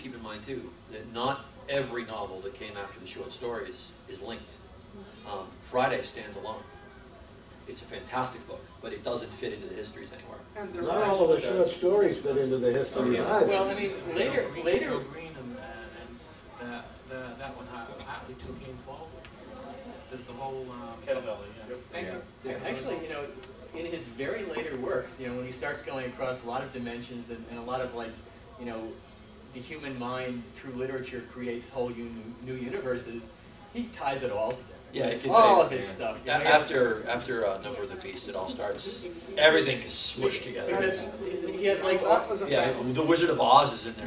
keep in mind too that not every novel that came after the short stories is linked. Friday stands alone. It's a fantastic book, but it doesn't fit into the histories anywhere. And not all of the short stories fit into the history either. Well, I mean, later. Joe Green and that one hotly took him forward. Just the whole kettlebell. Yeah. Actually, you know, in his very later works, you know, when he starts going across a lot of dimensions and a lot of, like, you know, the human mind through literature creates whole new universes, he ties it all together. Yeah, it all of his stuff. You know, after Number of the Beast, it all starts. Everything is smushed together. Because he has like the Wizard of Oz is in there.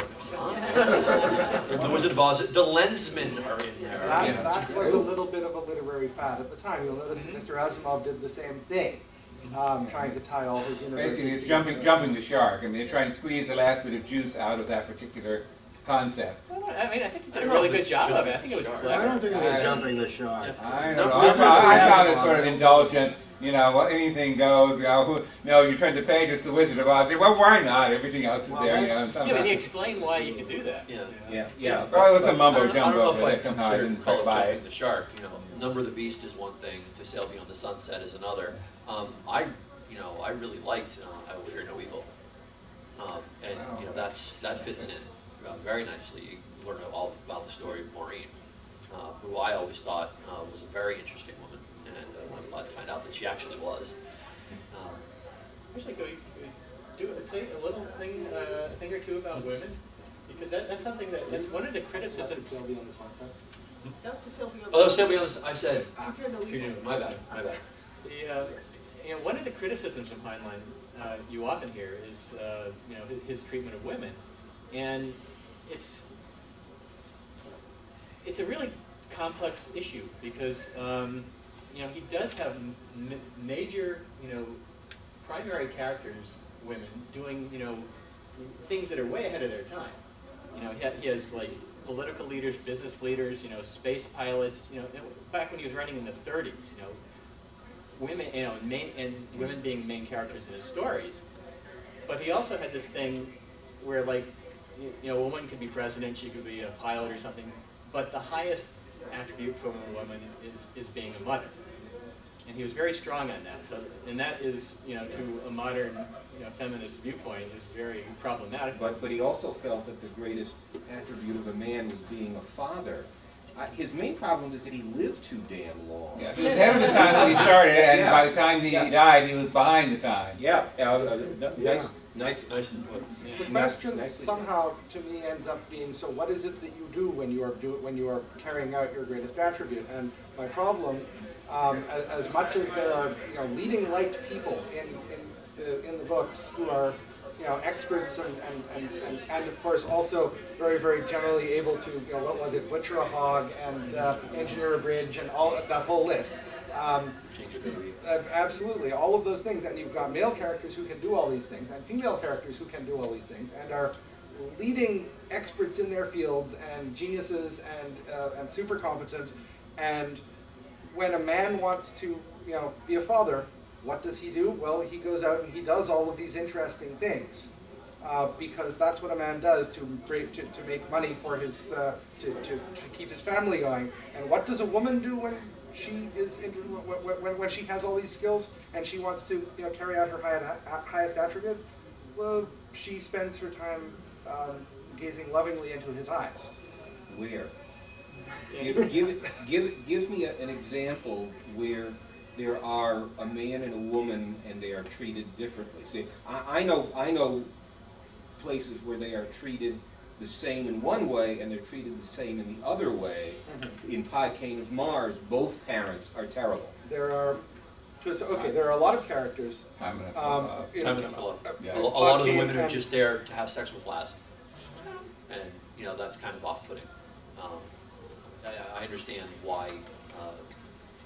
The Wizard of Oz. The Lensmen are in there. That was a little bit of a literary fad at the time. You'll notice that Mr. Asimov did the same thing, trying to tie all his universes. Basically, it's jumping the shark. I mean, they're trying to squeeze the last bit of juice out of that particular concept. Well, I mean, I think he did a really good job of it. I think it was clever. I don't think it was jumping the shark. I don't know. I found it sort of indulgent. You know, anything goes. You know, you turn the page, it's the Wizard of Oz. Well, why not? Everything else is there. You know, yeah, but he explained why he could do that. Yeah. Well, it was a mumbo jumbo. I don't know if I somehow consider didn't buy jumping it. the shark. You know, Number of the Beast is one thing. To Sail Beyond the Sunset is another. I really liked I Will Fear No Evil, and you know that fits in very nicely. You learn all about the story of Maureen, who I always thought was a very interesting woman, and I'm glad to find out that she actually was. Actually, say a little thing, a thing or two about women, because that's something that's one of the criticisms. Sail Beyond the Sunset. That was to Sail Beyond the Sunset. Oh, Sail Beyond the Sunset. I said. My bad. You know, one of the criticisms of Heinlein you often hear is you know, his treatment of women, and it's a really complex issue because you know, he does have major, you know, primary characters, women, doing, you know, things that are way ahead of their time. You know, he has like political leaders, business leaders, you know, space pilots. You know, back when he was writing in the 30s, you know, women, you know, and women being main characters in his stories. But he also had this thing where, like, you know, a woman could be president, she could be a pilot or something, but the highest attribute for a woman is being a mother. And he was very strong on that. So, and that is, you know, to a modern, you know, feminist viewpoint, is very problematic. But he also felt that the greatest attribute of a man was being a father. His main problem is that he lived too damn long. Yeah, he was ahead of his time when he started, and by the time he died, he was behind the time. Yeah, nice input. The question somehow, to me, ends up being: so, what is it that you do when you are carrying out your greatest attribute? And my problem, as much as there are, you know, leading light people in the books who are, you know, experts and of course also very, very generally able to, you know, what was it, butcher a hog and engineer a bridge and all that whole list. Absolutely, all of those things, and you've got male characters who can do all these things, and female characters who can do all these things, and are leading experts in their fields, and geniuses, and super competent. And when a man wants to, you know, be a father, what does he do? Well, he goes out and he does all of these interesting things, because that's what a man does to make money for his to keep his family going. And what does a woman do when she is when she has all these skills and she wants to, you know, carry out her highest attribute? Well, she spends her time gazing lovingly into his eyes. Where? Give me an example where there are a man and a woman and they are treated differently. See, I know places where they are treated the same in one way and they're treated the same in the other way. In Podcane of Mars, both parents are terrible. There are, there are a lot of characters. A lot of the women are just there to have sex with Laz, and you know, that's kind of off-putting. I understand why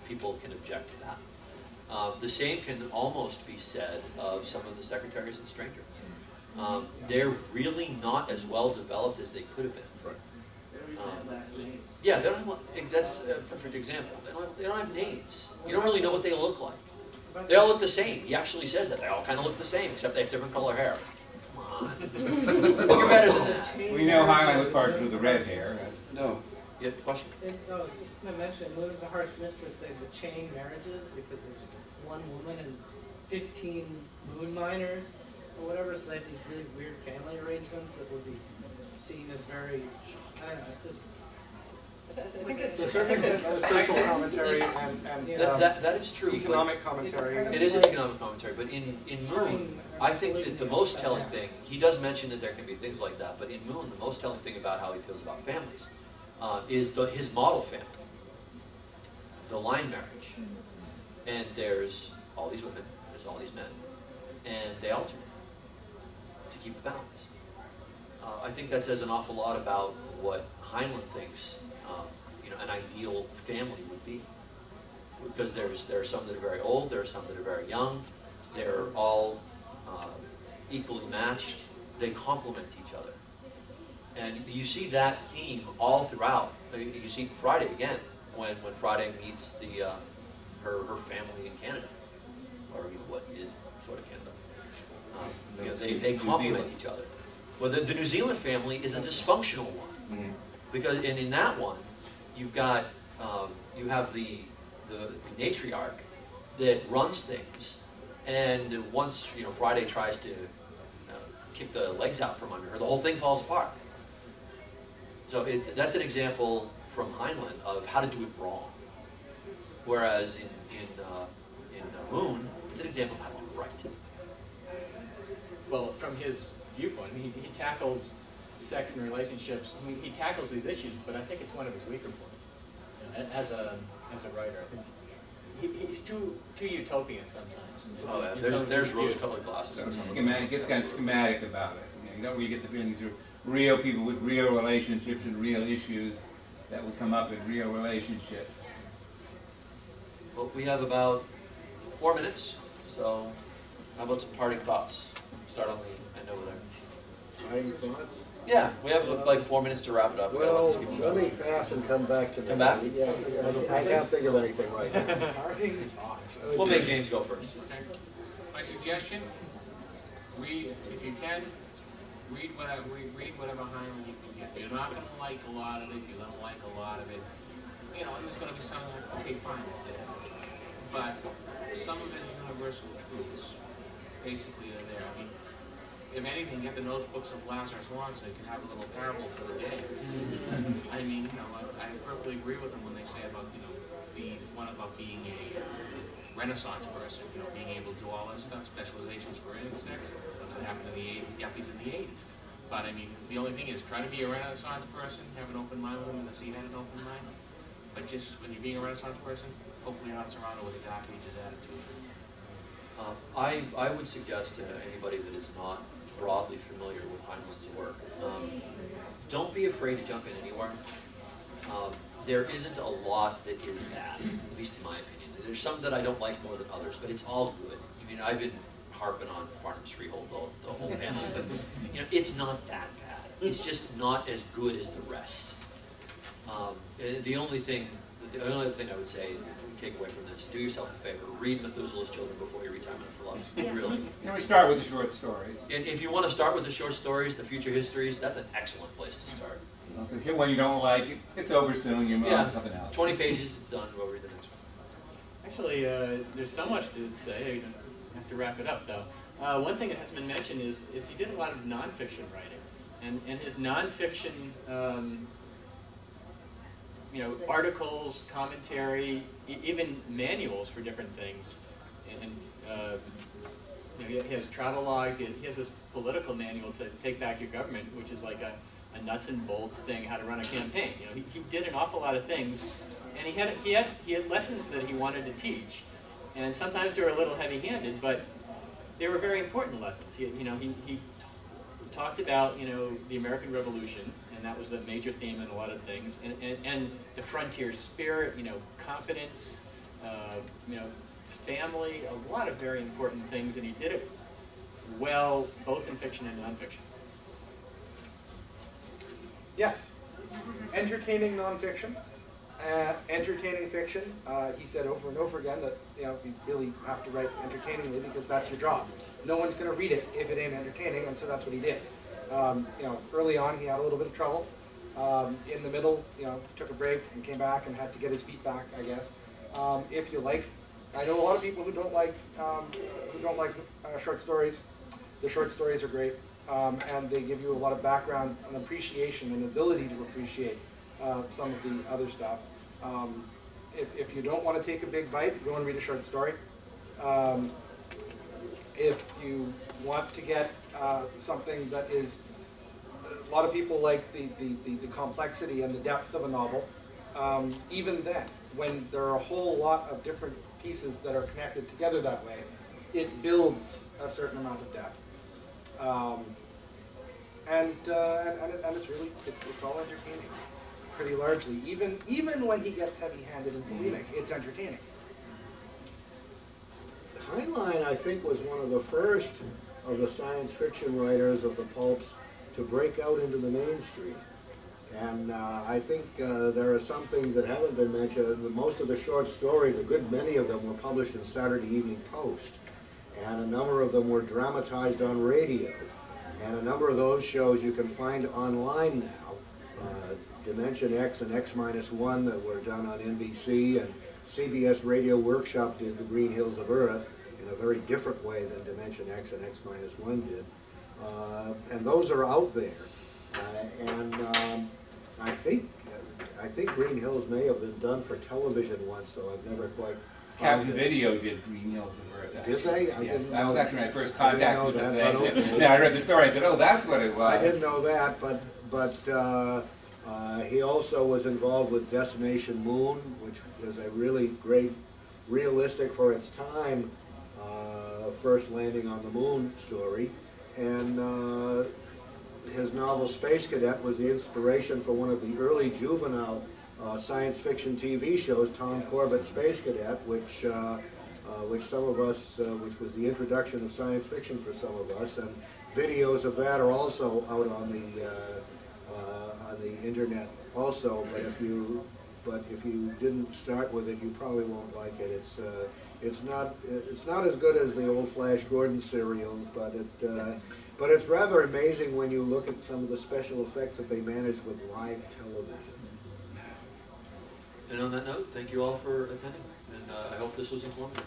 people can object to that. The same can almost be said of some of the secretaries and strangers. They're really not as well developed as they could have been. Yeah, they don't have, that's a perfect example. They don't have names. You don't really know what they look like. They all look the same. He actually says that. They all kind of look the same, except they have different color hair. Come on. You're better than that. We know Heinlein was partial to the red hair. No. You have a question? No, I was just going to mention, Moon's a harsh mistress, they have the chain marriages because there's one woman and 15 moon miners or whatever, so they have these really weird family arrangements that would be seen as very, I don't know, it's just... I think it's The social commentary and That is true. economic commentary. It is an economic commentary, but in Moon, I think that the most telling thing, he does mention that there can be things like that, but in Moon, the most telling thing about how he feels about families is his model family, the line marriage. And there's all these women, there's all these men, and they alternate to keep the balance. I think that says an awful lot about what Heinlein thinks an ideal family would be. Because there are some that are very old, there are some that are very young, they're all equally matched, they complement each other. And you see that theme all throughout. You see Friday again, when Friday meets her family in Canada, or what is sort of Canada. They complement each other. Well, the New Zealand family is a dysfunctional one, because in that one, you've got you have the matriarch that runs things, and once Friday tries to kick the legs out from under her, the whole thing falls apart. So that's an example from Heinlein of how to do it wrong. Whereas in Moon, it's an example of how to do it right. Well, from his viewpoint, he tackles sex and relationships. I mean, he tackles these issues, but I think it's one of his weaker points. As a writer, I think he's too utopian sometimes. Oh, yeah. There's rose-colored glasses. Schematic, gets kind of schematic about it. You don't really get the feeling these are real people with real relationships and real issues that would come up in real relationships. Well, we have about 4 minutes, so how about some parting thoughts? Start on the end over there. Parting thoughts? Yeah, we have like 4 minutes to wrap it up. Well, let me pass and come back to me. Come back? Yeah, I can't think of anything right now. Parting thoughts. We'll make James go first. Okay. My suggestion, read, if you can, read whatever Heinlein you can get. You're not going to like a lot of it, you're going to like a lot of it. And there's going to be something like, okay, fine, it's there. But some of his universal truths basically are there. I mean, if anything, get the notebooks of Lazarus Long so you can have a little parable for the day. I mean, I perfectly agree with them when they say about, being a Renaissance person, being able to do all that stuff, specializations for insects. That's what happened to the yuppies in the 80s. But I mean, the only thing is, try to be a Renaissance person, have an open mind with them, and see you had an open mind. But just when you're being a Renaissance person, hopefully you're not surrounded with a Dark Ages attitude. I would suggest to anybody that is not broadly familiar with Heinlein's work, don't be afraid to jump in anywhere. There isn't a lot that is bad, at least in my opinion. There's some that I don't like more than others, but it's all good. I mean, I've been harping on Farnham's Freehold the whole panel, but it's not that bad. It's just not as good as the rest. The only other thing I would say, take away from this, do yourself a favor, read Methuselah's Children before your retirement for love. Really. We start with the short stories. And if you want to start with the short stories, the future histories, that's an excellent place to start. If you hit one you don't like, it's over soon, you move on to something else. 20 pages, it's done, we'll read the next one. Actually, there's so much to say. I have to wrap it up, though. One thing that hasn't been mentioned is he did a lot of nonfiction writing. And his nonfiction, articles, commentary, even manuals for different things. And he has travel logs. He has this political manual to take back your government, which is like a nuts and bolts thing, how to run a campaign. He did an awful lot of things, and he had lessons that he wanted to teach, and sometimes they were a little heavy-handed, but they were very important lessons. He talked about the American Revolution, and that was the major theme in a lot of things, and the frontier spirit, confidence, family, a lot of very important things, and he did it well, both in fiction and nonfiction. Yes. Entertaining nonfiction, entertaining fiction. He said over and over again that you really have to write entertainingly because that's your job. no one's going to read it if it ain't entertaining, and so that's what he did. You know, early on he had a little bit of trouble. In the middle, you know, took a break and came back and had to get his feet back, I guess. If you like, I know a lot of people who don't like short stories. The short stories are great, and they give you a lot of background and appreciation and ability to appreciate some of the other stuff. If you don't want to take a big bite, go and read a short story. If you want to get something that is, a lot of people like the complexity and the depth of a novel, even then, when there are a whole lot of different pieces that are connected together that way, it builds a certain amount of depth. And it's really, it's all entertaining, pretty largely. Even when he gets heavy-handed and polemic, it's entertaining. Heinlein, I think, was one of the first of the science fiction writers of the pulps to break out into the mainstream. And I think there are some things that haven't been mentioned. Most of the short stories, a good many of them, were published in Saturday Evening Post. And a number of them were dramatized on radio. And a number of those shows you can find online now. Dimension X and X-1 that were done on NBC, and CBS Radio Workshop did The Green Hills of Earth in a very different way than Dimension X and X-1 did. And those are out there. I think Green Hills may have been done for television once, though I've never quite Captain Video did Green Hills of Earth. Actually. Did they? Yes, that was actually my first contact with them. Okay. Yeah, I read the story. I said, "Oh, that's what it was." I didn't know that, but he also was involved with Destination Moon, which is a really great, realistic for its time, first landing on the moon story. And his novel Space Cadet was the inspiration for one of the early juvenile science fiction TV shows, Tom Corbett's Space Cadet, which some of us, which was the introduction of science fiction for some of us, and videos of that are also out on the internet also. But if you didn't start with it, you probably won't like it. It's not as good as the old Flash Gordon serials, but it's rather amazing when you look at some of the special effects that they managed with live television. And on that note, thank you all for attending, and I hope this was informative.